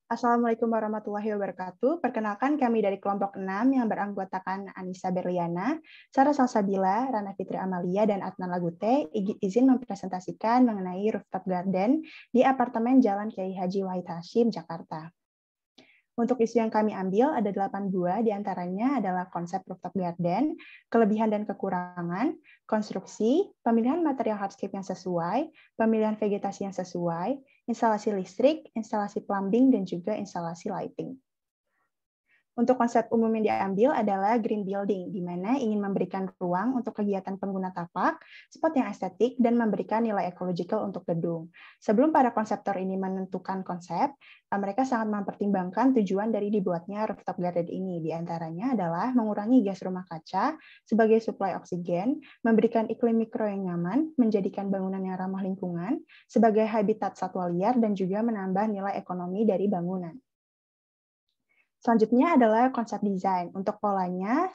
Assalamualaikum warahmatullahi wabarakatuh. Perkenalkan kami dari kelompok 6 yang beranggotakan Anissa Berliana, Sarah Salsabila, Rana Fitri Amalia, dan Adnan Lagute izin mempresentasikan mengenai rooftop garden di apartemen Jalan Kiai Haji Wahid Hasyim, Jakarta. Untuk isu yang kami ambil ada 8 buah, diantaranya adalah konsep rooftop garden, kelebihan dan kekurangan, konstruksi, pemilihan material hardscape yang sesuai, pemilihan vegetasi yang sesuai, instalasi listrik, instalasi plumbing, dan juga instalasi lighting. Untuk konsep umum yang diambil adalah green building, di mana ingin memberikan ruang untuk kegiatan pengguna tapak, spot yang estetik, dan memberikan nilai ekologikal untuk gedung. Sebelum para konseptor ini menentukan konsep, mereka sangat mempertimbangkan tujuan dari dibuatnya rooftop garden ini. Di antaranya adalah mengurangi gas rumah kaca sebagai suplai oksigen, memberikan iklim mikro yang nyaman, menjadikan bangunan yang ramah lingkungan, sebagai habitat satwa liar, dan juga menambah nilai ekonomi dari bangunan. Selanjutnya adalah konsep desain. Untuk polanya,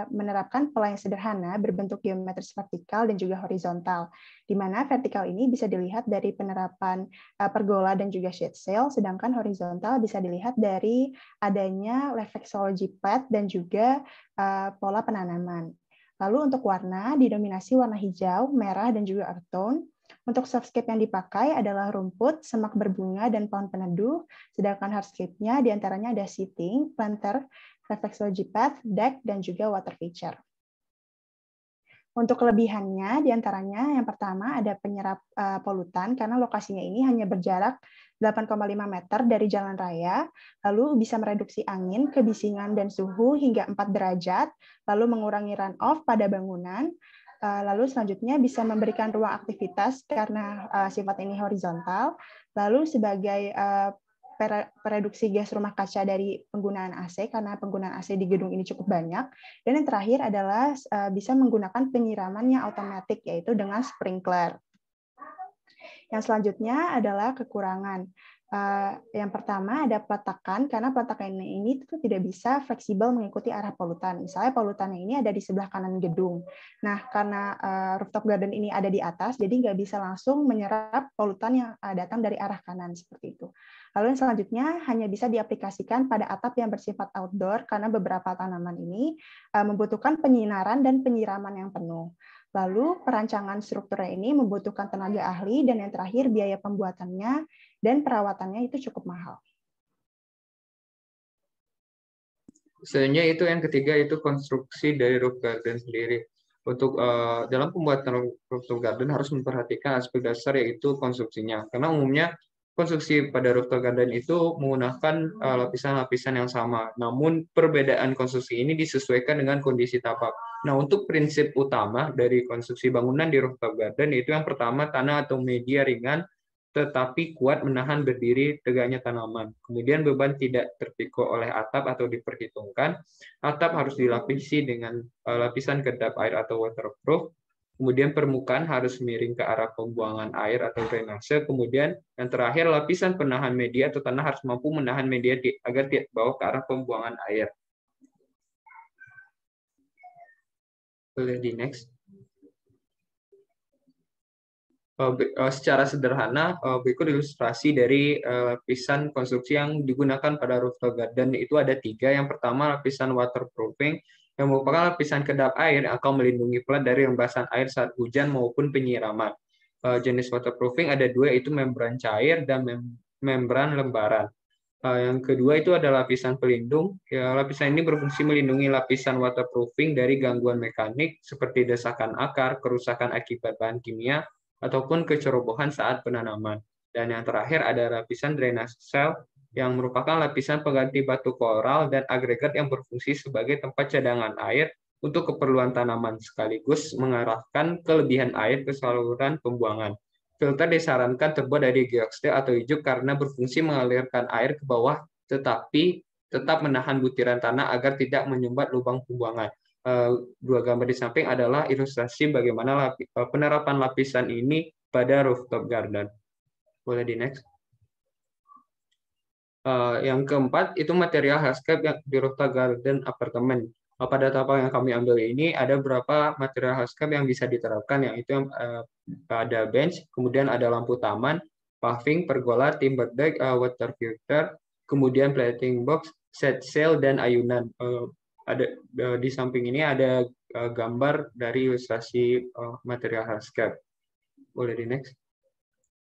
menerapkan pola yang sederhana, berbentuk geometris vertikal dan juga horizontal, di mana vertikal ini bisa dilihat dari penerapan pergola dan juga sheet sail, sedangkan horizontal bisa dilihat dari adanya reflexology pad dan juga pola penanaman. Lalu untuk warna, didominasi warna hijau, merah, dan juga earth tone. Untuk softscape yang dipakai adalah rumput, semak berbunga, dan pohon peneduh, sedangkan hardscape-nya diantaranya ada seating, planter, reflexology pad, deck, dan juga water feature. Untuk kelebihannya, diantaranya yang pertama ada penyerap polutan, karena lokasinya ini hanya berjarak 8,5 meter dari jalan raya, lalu bisa mereduksi angin, kebisingan, dan suhu hingga 4 derajat, lalu mengurangi runoff pada bangunan. Lalu selanjutnya bisa memberikan ruang aktivitas karena sifat ini horizontal. Lalu sebagai pereduksi gas rumah kaca dari penggunaan AC, karena penggunaan AC di gedung ini cukup banyak. Dan yang terakhir adalah bisa menggunakan penyiraman yang otomatis, yaitu dengan sprinkler. Yang selanjutnya adalah kekurangan. Yang pertama ada peletakan, karena peletakan ini itu tidak bisa fleksibel mengikuti arah polutan. Misalnya polutannya ini ada di sebelah kanan gedung. Nah, karena rooftop garden ini ada di atas, jadi nggak bisa langsung menyerap polutan yang datang dari arah kanan, seperti itu. Lalu yang selanjutnya hanya bisa diaplikasikan pada atap yang bersifat outdoor, karena beberapa tanaman ini membutuhkan penyinaran dan penyiraman yang penuh. Lalu perancangan strukturnya ini membutuhkan tenaga ahli, dan yang terakhir biaya pembuatannya dan perawatannya itu cukup mahal. Sebenarnya itu yang ketiga, itu konstruksi dari roof garden sendiri. Untuk dalam pembuatan rooftop garden harus memperhatikan aspek dasar, yaitu konstruksinya. Karena umumnya konstruksi pada rooftop garden itu menggunakan lapisan-lapisan yang sama. Namun perbedaan konstruksi ini disesuaikan dengan kondisi tapak. Nah, untuk prinsip utama dari konstruksi bangunan di rooftop garden itu yang pertama, tanah atau media ringan tetapi kuat menahan berdiri tegaknya tanaman. Kemudian beban tidak terpikul oleh atap atau diperhitungkan. Atap harus dilapisi dengan lapisan kedap air atau waterproof. Kemudian permukaan harus miring ke arah pembuangan air atau drainase. Kemudian yang terakhir, lapisan penahan media atau tanah harus mampu menahan media agar tidak bawa ke arah pembuangan air. Boleh di next. Secara sederhana, berikut ilustrasi dari lapisan konstruksi yang digunakan pada rooftop garden. Itu ada 3. Yang pertama, lapisan waterproofing, yang merupakan lapisan kedap air yang akan melindungi plat dari rembasan air saat hujan maupun penyiraman. Jenis waterproofing ada 2, yaitu membran cair dan membran lembaran. Yang kedua itu ada lapisan pelindung. Lapisan ini berfungsi melindungi lapisan waterproofing dari gangguan mekanik seperti desakan akar, kerusakan akibat bahan kimia, ataupun kecerobohan saat penanaman. Dan yang terakhir ada lapisan drainase cell yang merupakan lapisan pengganti batu koral dan agregat yang berfungsi sebagai tempat cadangan air untuk keperluan tanaman sekaligus mengarahkan kelebihan air ke saluran pembuangan. Filter disarankan terbuat dari geoxtil atau ijuk karena berfungsi mengalirkan air ke bawah tetapi tetap menahan butiran tanah agar tidak menyumbat lubang pembuangan. 2 gambar di samping adalah ilustrasi bagaimana penerapan lapisan ini pada rooftop garden. Boleh di next. Yang keempat itu material hardscape yang di rooftop garden apartemen. Pada tapak yang kami ambil ini ada beberapa material hardscape yang bisa diterapkan, yang itu ada bench, kemudian ada lampu taman, paving, pergola, timber deck, water filter, kemudian plating box, set sail, dan ayunan. Ada di samping ini ada gambar dari ilustrasi material hardscape. Boleh di next.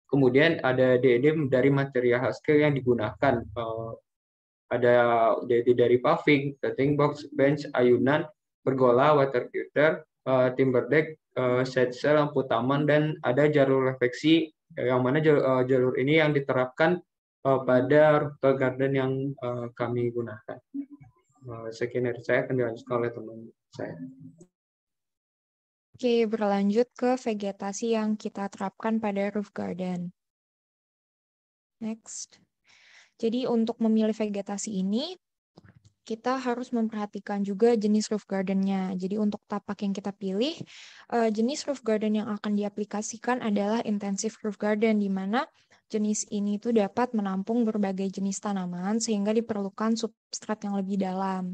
Kemudian ada DED dari material hardscape yang digunakan. Ada DED dari paving, plating box, bench, ayunan, pergola, water cutter, timber deck, set sail, lampu taman, dan ada jalur refleksi yang mana jalur ini yang diterapkan pada rooftop garden yang kami gunakan. Sekian dari saya, akan dilanjutkan oleh teman saya. Oke, berlanjut ke vegetasi yang kita terapkan pada roof garden. Next. Jadi untuk memilih vegetasi ini, kita harus memperhatikan juga jenis roof garden-nya. Jadi untuk tapak yang kita pilih, jenis roof garden yang akan diaplikasikan adalah intensive roof garden, di mana jenis ini itu dapat menampung berbagai jenis tanaman sehingga diperlukan substrat yang lebih dalam.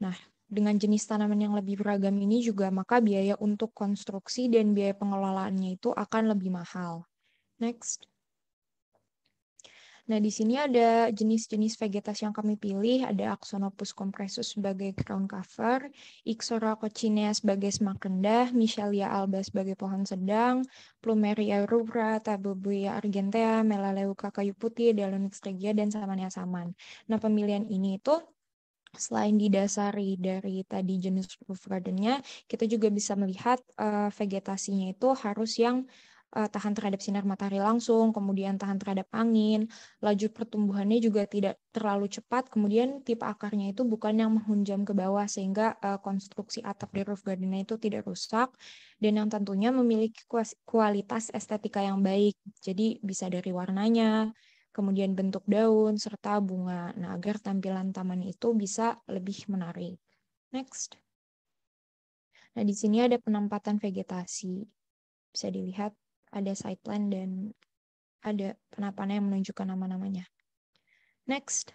Nah, dengan jenis tanaman yang lebih beragam ini juga, maka biaya untuk konstruksi dan biaya pengelolaannya itu akan lebih mahal. Next. Nah, di sini ada jenis-jenis vegetasi yang kami pilih. Ada Axonopus compressus sebagai ground cover, Ixora coccinea sebagai semak rendah, Michelia alba sebagai pohon sedang, Plumeria rubra, Tabebuia argentea, Melaleuca kayu putih, Daelenix regia, dan Samania saman. Nah, pemilihan ini itu selain didasari dari tadi jenis roof garden-nya, kita juga bisa melihat vegetasinya itu harus yang tahan terhadap sinar matahari langsung, kemudian tahan terhadap angin, laju pertumbuhannya juga tidak terlalu cepat, kemudian tipe akarnya itu bukan yang menghunjam ke bawah sehingga konstruksi atap di roof garden-nya itu tidak rusak, dan yang tentunya memiliki kualitas estetika yang baik, jadi bisa dari warnanya, kemudian bentuk daun, serta bunga. Nah, agar tampilan taman itu bisa lebih menarik. Next. Nah, di sini ada penempatan vegetasi. Bisa dilihat ada side plan dan ada penampakan yang menunjukkan nama-namanya. Next.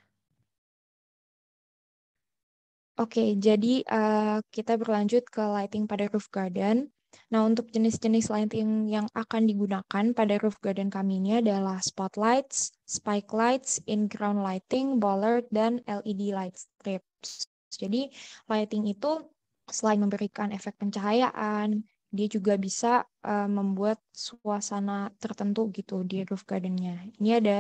Oke, jadi kita berlanjut ke lighting pada roof garden. Nah, untuk jenis-jenis lighting yang akan digunakan pada roof garden kami ini adalah spotlights, spike lights, in-ground lighting, bollard, dan LED light strips. Jadi, lighting itu selain memberikan efek pencahayaan, dia juga bisa membuat suasana tertentu gitu di roof garden-nya. Ini ada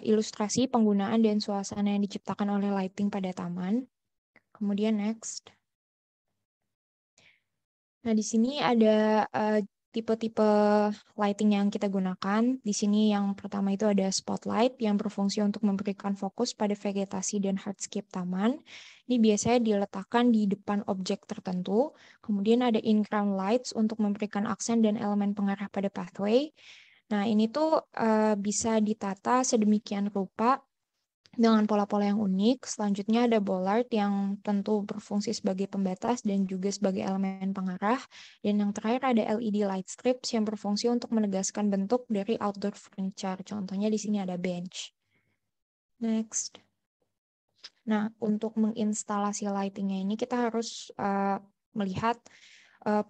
ilustrasi penggunaan dan suasana yang diciptakan oleh lighting pada taman. Kemudian next. Nah, di sini ada tipe-tipe lighting yang kita gunakan. Di sini yang pertama itu ada spotlight yang berfungsi untuk memberikan fokus pada vegetasi dan hardscape taman. Ini biasanya diletakkan di depan objek tertentu. Kemudian ada in-ground lights untuk memberikan aksen dan elemen pengarah pada pathway. Nah, ini tuh bisa ditata sedemikian rupa dengan pola-pola yang unik. Selanjutnya ada bollard yang tentu berfungsi sebagai pembatas dan juga sebagai elemen pengarah. Dan yang terakhir ada LED light strips yang berfungsi untuk menegaskan bentuk dari outdoor furniture. Contohnya di sini ada bench. Next. Nah, untuk menginstalasi lightingnya ini kita harus melihat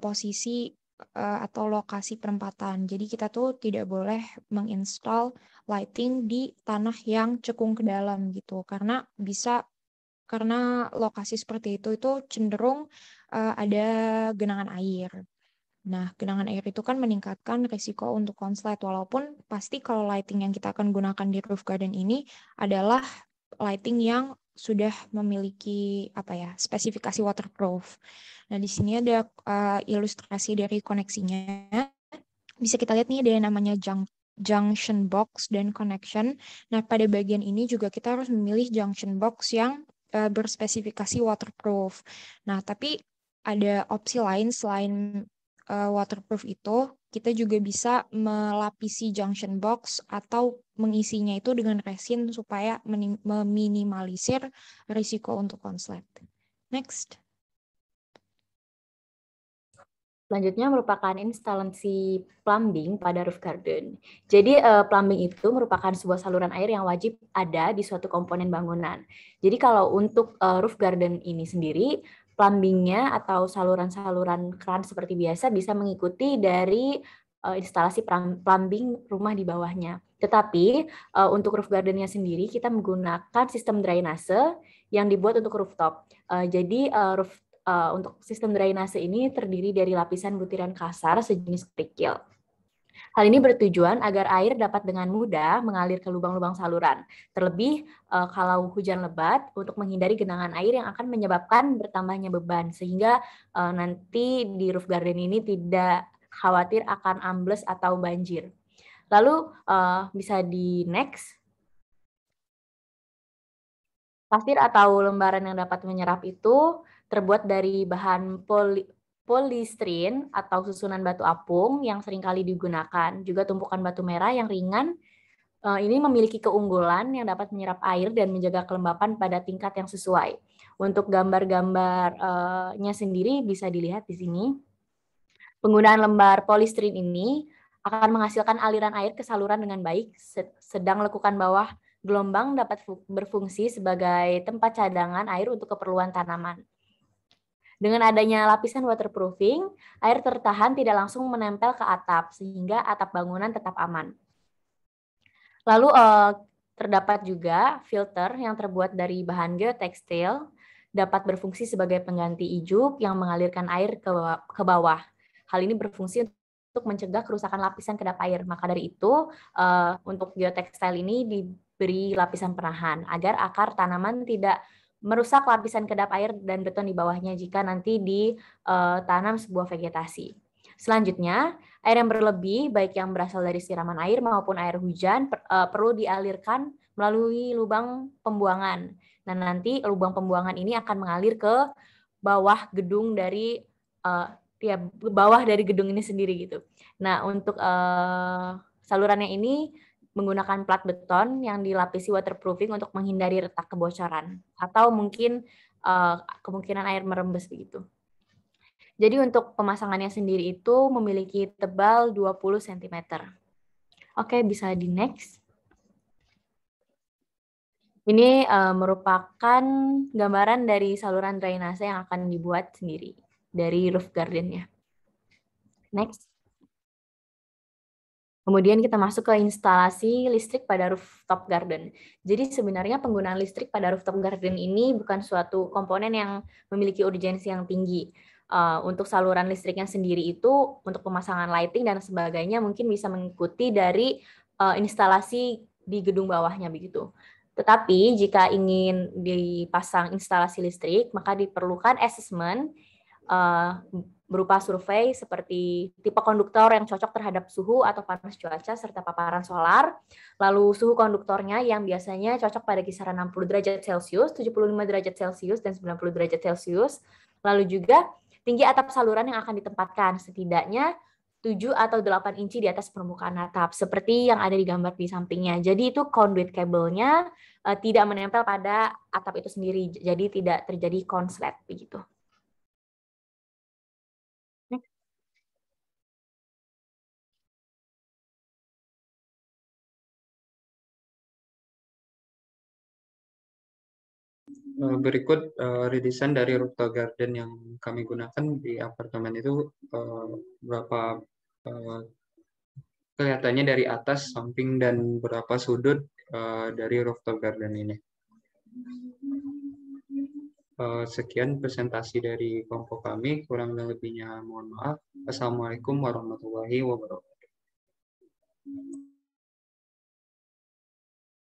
posisi atau lokasi penempatan. Jadi kita tuh tidak boleh menginstal lighting di tanah yang cekung ke dalam gitu, karena lokasi seperti itu cenderung ada genangan air. Nah, genangan air itu kan meningkatkan risiko untuk konslet, walaupun pasti kalau lighting yang kita akan gunakan di roof garden ini adalah lighting yang sudah memiliki spesifikasi waterproof. Nah, di sini ada ilustrasi dari koneksinya. Bisa kita lihat nih ada yang namanya junction box dan connection. Nah, pada bagian ini juga kita harus memilih junction box yang berspesifikasi waterproof. Nah, tapi ada opsi lain selain waterproof itu, kita juga bisa melapisi junction box atau mengisinya itu dengan resin supaya meminimalisir risiko untuk konslet. Next. Selanjutnya merupakan instalasi plumbing pada roof garden. Jadi plumbing itu merupakan sebuah saluran air yang wajib ada di suatu komponen bangunan. Jadi kalau untuk roof garden ini sendiri, plumbingnya atau saluran-saluran keran seperti biasa bisa mengikuti dari instalasi plumbing rumah di bawahnya. Tetapi untuk roof gardennya sendiri kita menggunakan sistem drainase yang dibuat untuk rooftop. Jadi untuk sistem drainase ini terdiri dari lapisan butiran kasar sejenis kerikil. Hal ini bertujuan agar air dapat dengan mudah mengalir ke lubang-lubang saluran. Terlebih kalau hujan lebat untuk menghindari genangan air yang akan menyebabkan bertambahnya beban, sehingga nanti di roof garden ini tidak khawatir akan ambles atau banjir. Lalu bisa di next. Pasir atau lembaran yang dapat menyerap itu terbuat dari bahan polistrin atau susunan batu apung yang seringkali digunakan. Juga tumpukan batu merah yang ringan. Ini memiliki keunggulan yang dapat menyerap air dan menjaga kelembapan pada tingkat yang sesuai. Untuk gambar-gambarnya sendiri bisa dilihat di sini. Penggunaan lembar polistrin ini akan menghasilkan aliran air ke saluran dengan baik, sedang lekukan bawah gelombang dapat berfungsi sebagai tempat cadangan air untuk keperluan tanaman. Dengan adanya lapisan waterproofing, air tertahan tidak langsung menempel ke atap, sehingga atap bangunan tetap aman. Lalu terdapat juga filter yang terbuat dari bahan geotekstil, dapat berfungsi sebagai pengganti ijuk yang mengalirkan air ke bawah. Hal ini berfungsi untuk mencegah kerusakan lapisan kedap air. Maka dari itu, untuk geotekstil ini diberi lapisan penahan, agar akar tanaman tidak merusak lapisan kedap air dan beton di bawahnya jika nanti ditanam sebuah vegetasi. Selanjutnya, air yang berlebih, baik yang berasal dari siraman air maupun air hujan, perlu dialirkan melalui lubang pembuangan. Nah, nanti lubang pembuangan ini akan mengalir ke bawah gedung dari bawah dari gedung ini sendiri gitu. Nah, untuk salurannya ini menggunakan plat beton yang dilapisi waterproofing untuk menghindari retak kebocoran atau mungkin kemungkinan air merembes begitu. Jadi untuk pemasangannya sendiri itu memiliki tebal 20 cm. Oke, bisa di next. Ini merupakan gambaran dari saluran drainase yang akan dibuat sendiri dari roof gardennya. Next. Kemudian kita masuk ke instalasi listrik pada rooftop garden. Jadi sebenarnya penggunaan listrik pada rooftop garden ini bukan suatu komponen yang memiliki urgensi yang tinggi. Untuk saluran listriknya sendiri itu untuk pemasangan lighting dan sebagainya mungkin bisa mengikuti dari instalasi di gedung bawahnya begitu. Tetapi jika ingin dipasang instalasi listrik, maka diperlukan assessment berupa survei seperti tipe konduktor yang cocok terhadap suhu atau panas cuaca serta paparan solar, lalu suhu konduktornya yang biasanya cocok pada kisaran 60 derajat Celcius, 75 derajat Celcius, dan 90 derajat Celcius, lalu juga tinggi atap saluran yang akan ditempatkan, setidaknya 7 atau 8 inci di atas permukaan atap, seperti yang ada di gambar di sampingnya. Jadi itu conduit kabelnya tidak menempel pada atap itu sendiri, jadi tidak terjadi konslet begitu. Berikut redesign dari rooftop garden yang kami gunakan di apartemen itu berapa kelihatannya dari atas, samping, dan berapa sudut dari rooftop garden ini. Sekian presentasi dari kelompok kami, kurang lebihnya mohon maaf. Assalamualaikum warahmatullahi wabarakatuh.